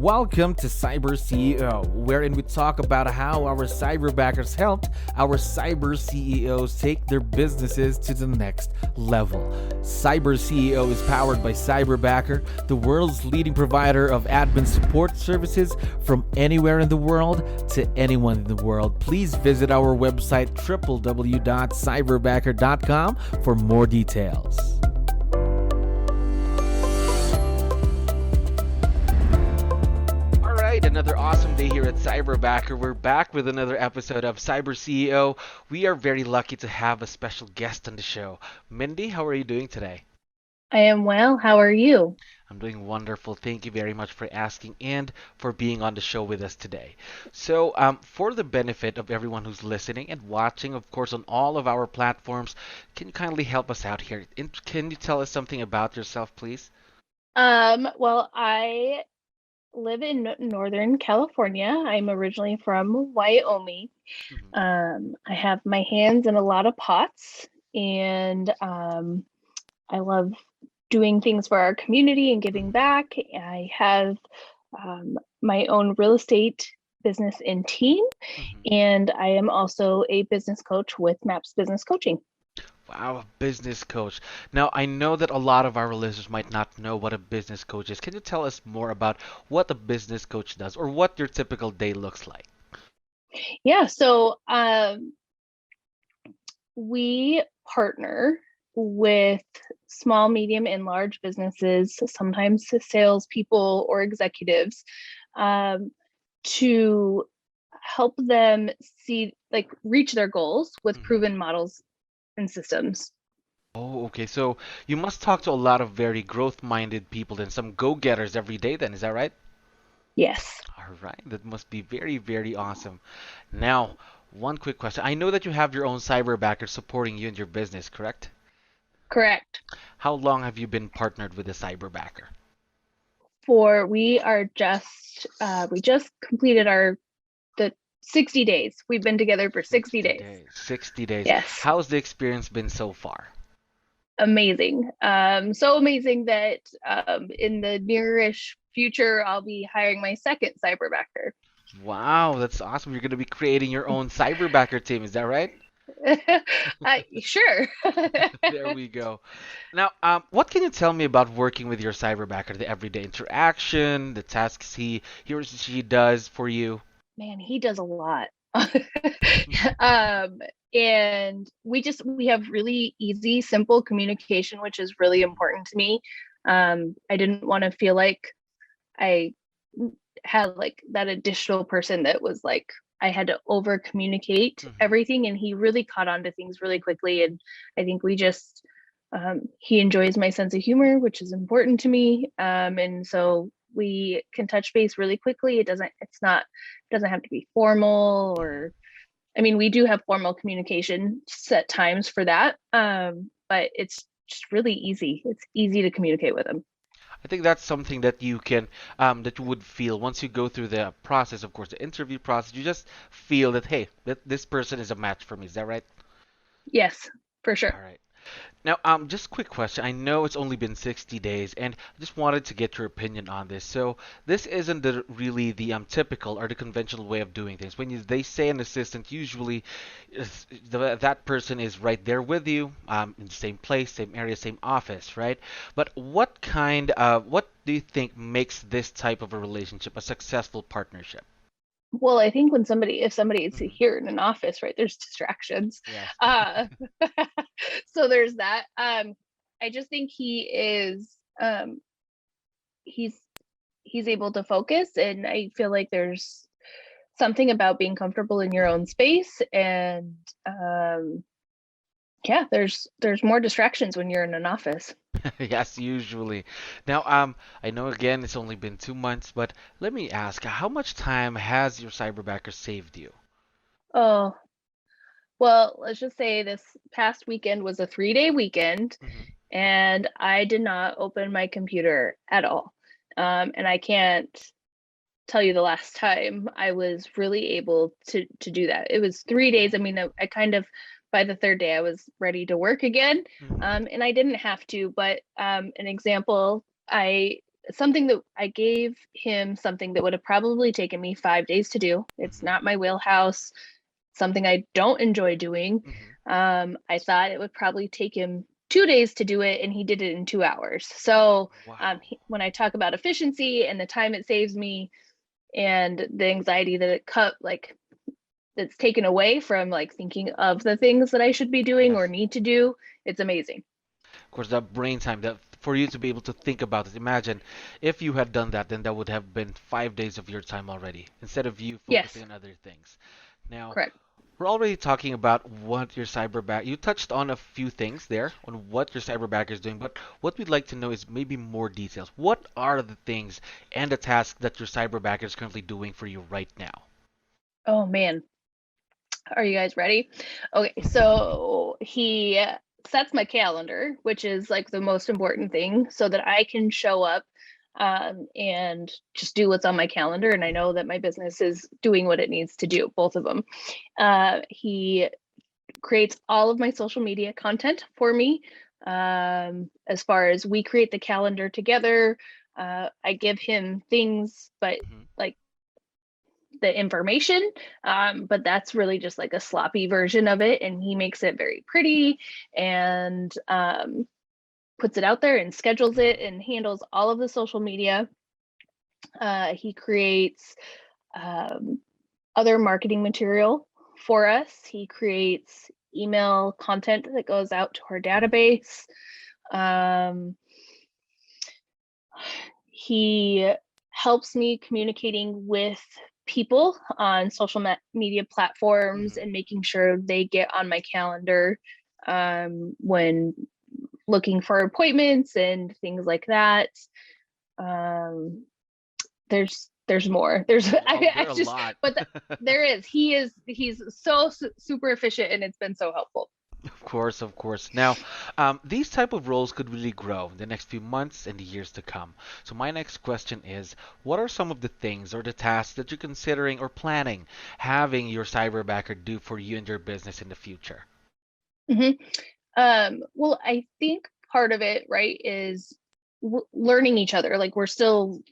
Welcome to CyberCEO, wherein we talk about how our cyberbackers helped our cyber CEOs take their businesses to the next level. CyberCEO is powered by Cyberbacker, the world's leading provider of admin support services from anywhere in the world to anyone in the world. Please visit our website www.cyberbacker.com for more details. Another awesome day here at Cyberbacker. We're back with another episode of CyberCEO. We are very lucky to have a special guest on the show. Mindy, how are you doing today? I am well. How are you? I'm doing wonderful. Thank you very much for asking and for being on the show with us today. So, for the benefit of everyone who's listening and watching, of course, on all of our platforms, can you kindly help us out here? Can you tell us something about yourself, please? Well, I live in Northern California. I'm originally from Wyoming. I have my hands in a lot of pots, and I love doing things for our community and giving back. I have my own real estate business in team, and I am also a business coach with MAPS Business Coaching. Wow, a business coach. Now, I know that a lot of our listeners might not know what a business coach is. Can you tell us more about what a business coach does or what your typical day looks like? Yeah, so we partner with small, medium, and large businesses, sometimes salespeople or executives, to help them reach their goals with proven models and systems. Oh, okay. So you must talk to a lot of very growth-minded people and some go-getters every day then, is that right? Yes. All right. That must be very, very awesome. Now, one quick question. I know that you have your own cyberbacker supporting you in your business, correct? Correct. How long have you been partnered with a cyberbacker? We just completed the 60 days. We've been together for 60 days. 60 days. Yes. How's the experience been so far? Amazing. So amazing that in the nearish future, I'll be hiring my second cyberbacker. Wow, that's awesome. You're going to be creating your own cyberbacker team, is that right? Sure. There we go. Now, what can you tell me about working with your cyberbacker, the everyday interaction, the tasks he or she does for you? Man, he does a lot. And we have really easy, simple communication, which is really important to me. I didn't want to feel like I had like that additional person that was like I had to over communicate everything, and he really caught on to things really quickly. And I think he enjoys my sense of humor, which is important to me. And so we can touch base really quickly. It doesn't have to be formal, or I mean, we do have formal communication set times for that. But it's just really easy. It's easy to communicate with him. I think that's something that that you would feel once you go through the process, of course, the interview process. You just feel that, hey, this person is a match for me. Is that right? Yes, for sure. All right. Now, just a quick question. I know it's only been 60 days, and I just wanted to get your opinion on this. So, this isn't really the typical or the conventional way of doing things. They say an assistant, usually that person is right there with you, in the same place, same area, same office, right? But what do you think makes this type of a relationship a successful partnership? Well, I think if somebody is here in an office, right, there's distractions. Yeah. So there's that. I just think he's able to focus, and I feel like there's something about being comfortable in your own space, and yeah, there's more distractions when you're in an office. Yes, usually. Now, I know again it's only been 2 months, but let me ask, how much time has your cyberbacker saved you? Oh, well, let's just say this past weekend was a 3-day weekend, Hmm. and I did not open my computer at all. And I can't tell you the last time I was really able to do that. It was 3 days. I mean, I kind of by the third day I was ready to work again, Hmm. and I didn't have to. But an example, I something that I gave him, something that would have probably taken me 5 days to do. It's Mm-hmm. not my wheelhouse, something I don't enjoy doing. Mm-hmm. I thought it would probably take him 2 days to do it, and he did it in 2 hours. So Wow. when I talk about efficiency and the time it saves me and the anxiety that it cut, like that's taken away from like thinking of the things that I should be doing or Yes. need to do, it's amazing. Of course, that brain time that for you to be able to think about it. Imagine if you had done that, then that would have been 5 days of your time already, instead of you Yes, focusing on other things. Now, correct. we're already talking about what your cyberback. You touched on a few things there on what your cyberbacker is doing, but what we'd like to know is maybe more details. What are the things and the tasks that your cyberbacker is currently doing for you right now? Oh man, are you guys ready? Okay, so he sets my calendar, which is like the most important thing, so that I can show up and just do what's on my calendar. And I know that my business is doing what it needs to do, both of them. He creates all of my social media content for me. As far as we create the calendar together, I give him things, but Mhm. like the information, but that's really just like a sloppy version of it, and he makes it very pretty and puts it out there and schedules it and handles all of the social media. He creates um, other marketing material for us. He creates email content that goes out to our database. Um, he helps me communicating with people on social media platforms Mhm. and making sure they get on my calendar when looking for appointments and things like that. Um, there's more. There's There I are a just lot. but there is. He's so super efficient, and it's been so helpful. Of course, of course. Now, these type of roles could really grow in the next few months and the years to come. So my next question is, what are some of the things or the tasks that you're considering or planning having your cyberbacker do for you and your business in the future? hmm well, I think part of it, right, is learning each other. Like we're still,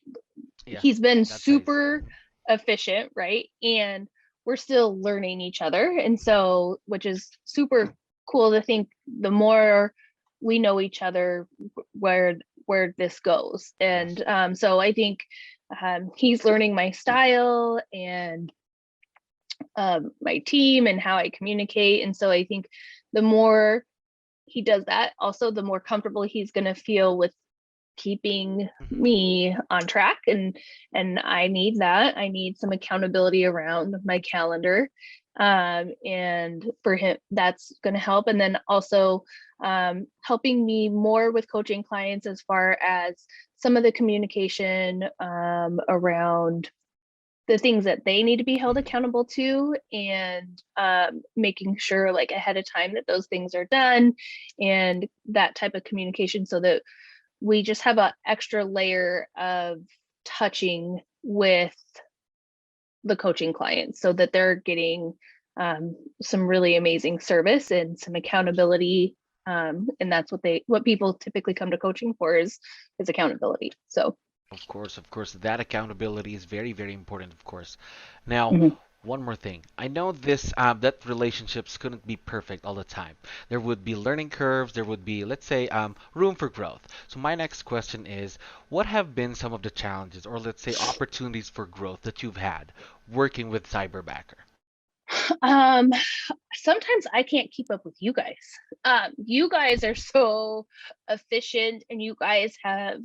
Yes, he's been that's nice. super efficient, right? And we're still learning each other. And so, which is super cool to think the more we know each other, where where this goes. Yes. And so I think he's learning my style and my team and how I communicate. And so I think the more he does that, also the more comfortable he's going to feel with keeping Hmm. me on track. And I need that. I need some accountability around my calendar. And for him, that's going to help. And then also helping me more with coaching clients as far as some of the communication around the things that they need to be held Hmm. accountable to, and making sure like ahead of time that those things are done and that type of communication, so that we just have an extra layer of touching with the coaching clients so that they're getting some really amazing service and some Of course. accountability. And that's what people typically come to coaching for is accountability. So Of course, that accountability is very, very important, of course. Now, mhm. one more thing. I know this that relationships couldn't be perfect all the time. There would be learning curves. There would be, let's say, room for growth. So my next question is, what have been some of the challenges, or let's say, opportunities for growth that you've had working with Cyberbacker? um sometimes I can't keep up with you guys. You guys are so efficient, and you guys have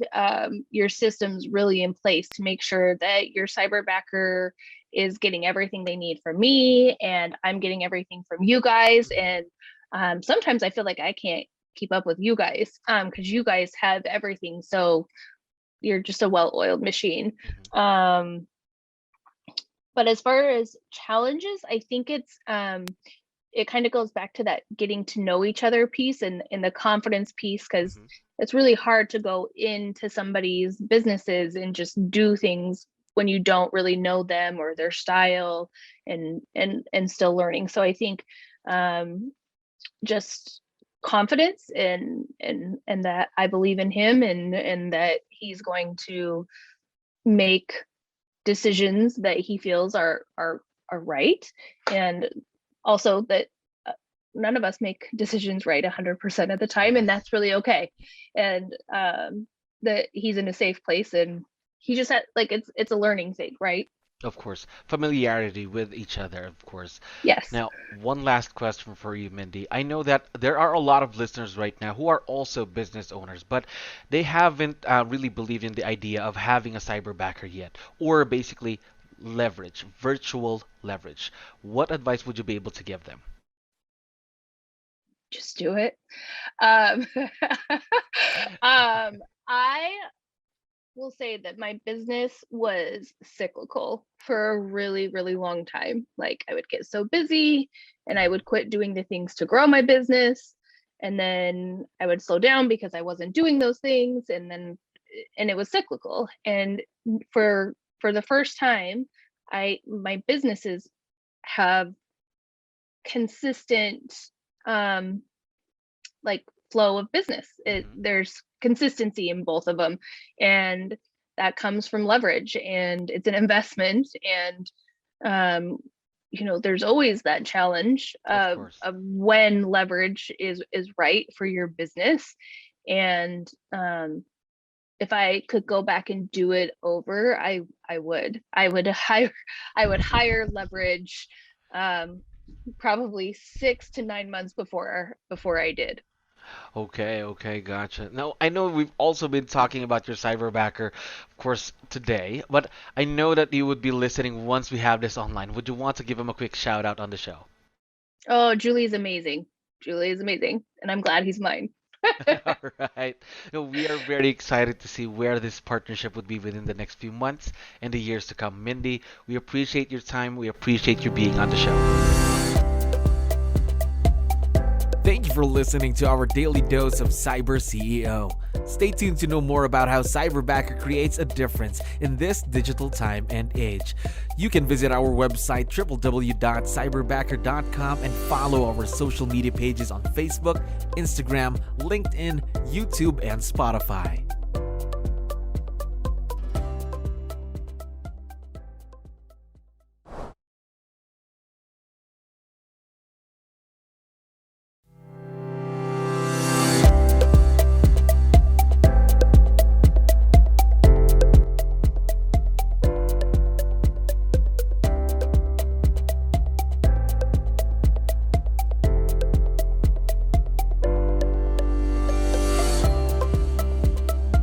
your systems really in place to make sure that your cyberbacker is getting everything they need from me, and I'm getting everything from you guys. Hmm. And sometimes I feel like I can't keep up with you guys because you guys have everything. So you're just a well-oiled machine. Hmm. Um, but as far as challenges, I think it kind of goes back to that getting to know each other piece and the confidence piece, because Hmm. it's really hard to go into somebody's businesses and just do things when you don't really know them or their style, and still learning. So I think just confidence and that I believe in him and that he's going to make decisions that he feels are right, and also that none of us make decisions right 100% of the time, and that's really okay. And that he's in a safe place, and he just had like it's a learning thing, right? Of course, familiarity with each other, of course. Yes. Now, one last question for you, Mindy. I know that there are a lot of listeners right now who are also business owners, but they haven't really believed in the idea of having a cyberbacker yet, or basically leverage, virtual leverage. What advice would you be able to give them? Just do it. um, I will say that my business was cyclical for a really, really long time. Like I would get so busy and I would quit doing the things to grow my business. And then I would slow down because I wasn't doing those things. And it was cyclical. And for the first time, my businesses have consistent like flow of business. There's consistency in both of them, and that comes from leverage, and it's an investment. And there's always that challenge of when leverage is right for your business. And if I could go back and do it over, I would hire leverage probably 6 to 9 months before I did. Okay, gotcha. Now, I know we've also been talking about your cyberbacker, of course, today, but I know that you would be listening once we have this online. Would you want to give him a quick shout out on the show? Oh, Julie is amazing. And I'm glad he's mine. All right. No, we are very excited to see where this partnership would be within the next few months and the years to come. Mindy, we appreciate your time. We appreciate you being on the show. Thank you for listening to our daily dose of CyberCEO. Stay tuned to know more about how Cyberbacker creates a difference in this digital time and age. You can visit our website www.cyberbacker.com and follow our social media pages on Facebook, Instagram, LinkedIn, YouTube, and Spotify.